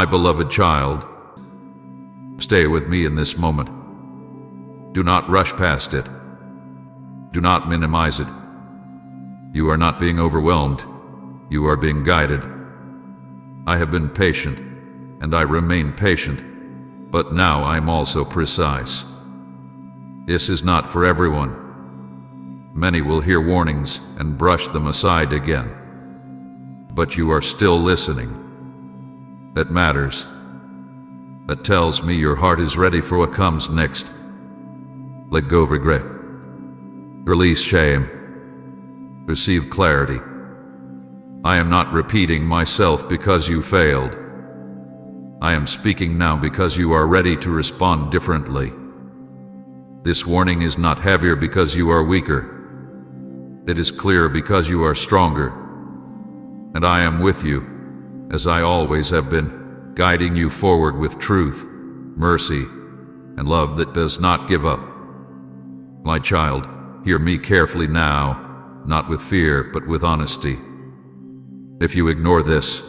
My beloved child, stay with me in this moment. Do not rush past it. Do not minimize it. You are not being overwhelmed. You are being guided. I have been patient, and I remain patient, but now I am also precise. This is not for everyone. Many will hear warnings and brush them aside again. But you are still listening. That matters. That tells me your heart is ready for what comes next. Let go of regret. Release shame. Receive clarity. I am not repeating myself because you failed. I am speaking now because you are ready to respond differently. This warning is not heavier because you are weaker. It is clear because you are stronger. And I am with you, as I always have been, guiding you forward with truth, mercy, and love that does not give up. My child, hear me carefully now, not with fear, but with honesty. If you ignore this,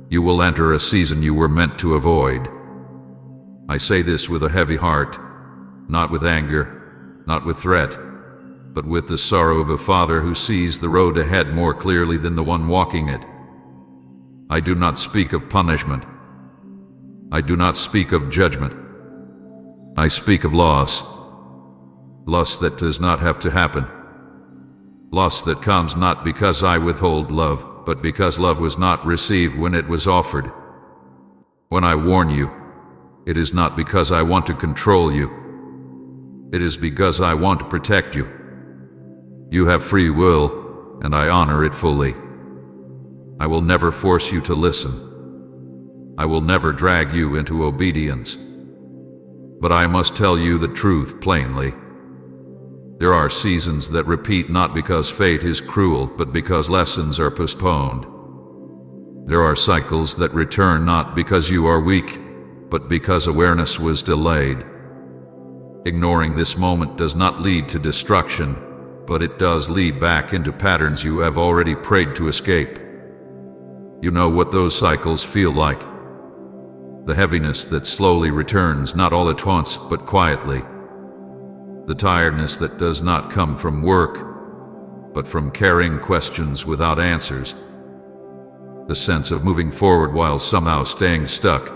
you will enter a season you were meant to avoid. I say this with a heavy heart, not with anger, not with threat, but with the sorrow of a father who sees the road ahead more clearly than the one walking it. I do not speak of punishment. I do not speak of judgment. I speak of loss. Loss that does not have to happen. Loss that comes not because I withhold love, but because love was not received when it was offered. When I warn you, it is not because I want to control you. It is because I want to protect you. You have free will, and I honor it fully. I will never force you to listen. I will never drag you into obedience. But I must tell you the truth plainly. There are seasons that repeat not because fate is cruel, but because lessons are postponed. There are cycles that return not because you are weak, but because awareness was delayed. Ignoring this moment does not lead to destruction, but it does lead back into patterns you have already prayed to escape. You know what those cycles feel like. The heaviness that slowly returns, not all at once, but quietly. The tiredness that does not come from work, but from carrying questions without answers. The sense of moving forward while somehow staying stuck.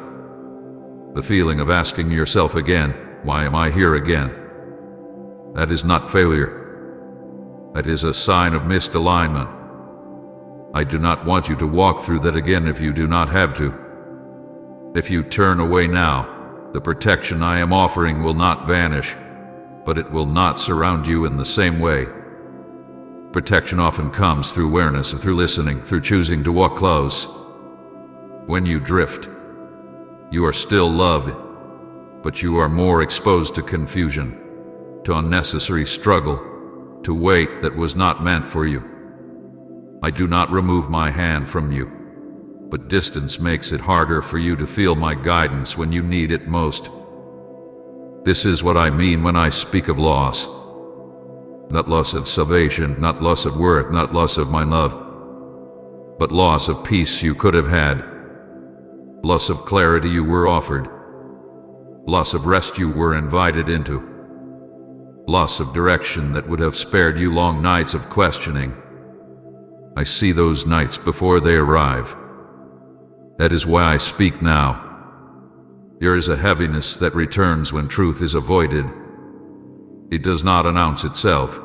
The feeling of asking yourself again, why am I here again? That is not failure. That is a sign of misalignment. I do not want you to walk through that again if you do not have to. If you turn away now, the protection I am offering will not vanish, but it will not surround you in the same way. Protection often comes through awareness and through listening, through choosing to walk close. When you drift, you are still loved, but you are more exposed to confusion, to unnecessary struggle, to weight that was not meant for you. I do not remove my hand from you, but distance makes it harder for you to feel my guidance when you need it most. This is what I mean when I speak of loss. Not loss of salvation, not loss of worth, not loss of my love, but loss of peace you could have had, loss of clarity you were offered, loss of rest you were invited into, loss of direction that would have spared you long nights of questioning. I see those nights before they arrive. That is why I speak now. There is a heaviness that returns when truth is avoided. It does not announce itself.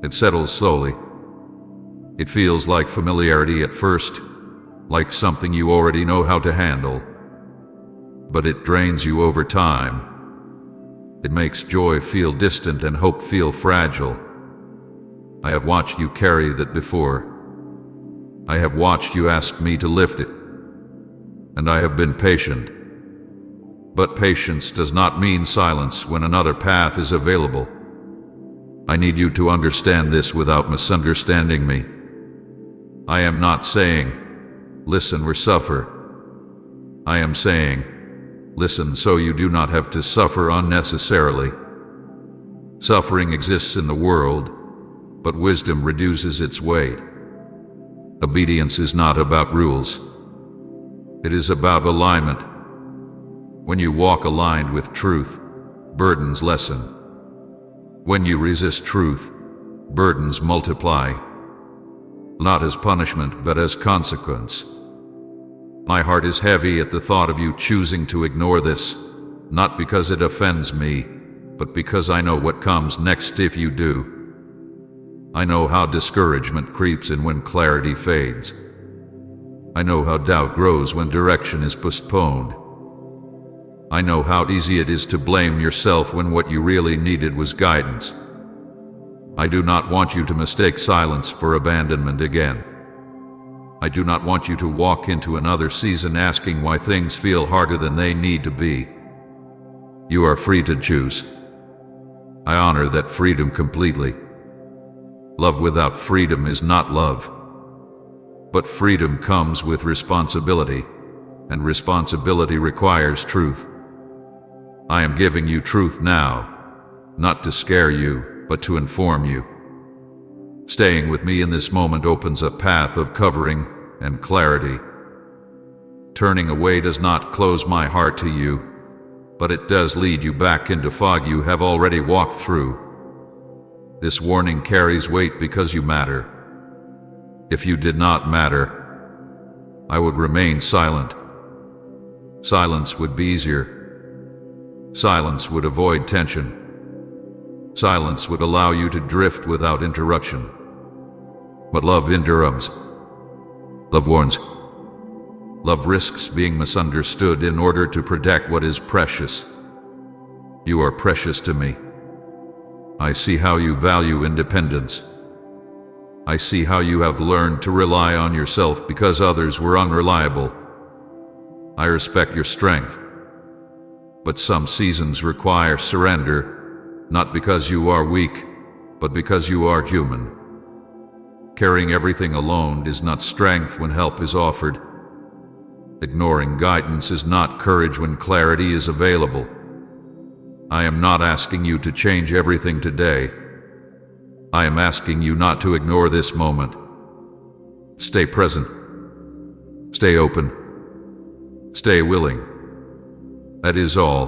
It settles slowly. It feels like familiarity at first, like something you already know how to handle. But it drains you over time. It makes joy feel distant and hope feel fragile. I have watched you carry that before. I have watched you ask me to lift it. And I have been patient. But patience does not mean silence when another path is available. I need you to understand this without misunderstanding me. I am not saying, listen or suffer. I am saying, listen so you do not have to suffer unnecessarily. Suffering exists in the world, but wisdom reduces its weight. Obedience is not about rules. It is about alignment. When you walk aligned with truth, burdens lessen. When you resist truth, burdens multiply. Not as punishment, but as consequence. My heart is heavy at the thought of you choosing to ignore this, not because it offends me, but because I know what comes next if you do. I know how discouragement creeps in when clarity fades. I know how doubt grows when direction is postponed. I know how easy it is to blame yourself when what you really needed was guidance. I do not want you to mistake silence for abandonment again. I do not want you to walk into another season asking why things feel harder than they need to be. You are free to choose. I honor that freedom completely. Love without freedom is not love. But freedom comes with responsibility, and responsibility requires truth. I am giving you truth now, not to scare you, but to inform you. Staying with me in this moment opens a path of covering and clarity. Turning away does not close my heart to you, but it does lead you back into fog you have already walked through. This warning carries weight because you matter. If you did not matter, I would remain silent. Silence would be easier. Silence would avoid tension. Silence would allow you to drift without interruption. But love interrupts. Love warns. Love risks being misunderstood in order to protect what is precious. You are precious to me. I see how you value independence. I see how you have learned to rely on yourself because others were unreliable. I respect your strength. But some seasons require surrender, not because you are weak, but because you are human. Carrying everything alone is not strength when help is offered. Ignoring guidance is not courage when clarity is available. I am not asking you to change everything today. I am asking you not to ignore this moment. Stay present. Stay open. Stay willing. That is all.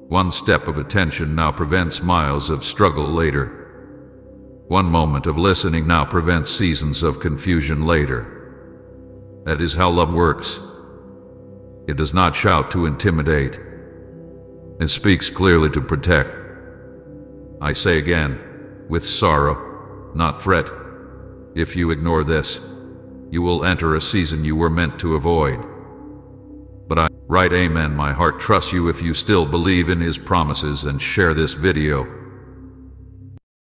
One step of attention now prevents miles of struggle later. One moment of listening now prevents seasons of confusion later. That is how love works. It does not shout to intimidate. It speaks clearly to protect. I say again, with sorrow, not threat. If you ignore this, you will enter a season you were meant to avoid. But I write amen, my heart trusts you if you still believe in his promises and share this video.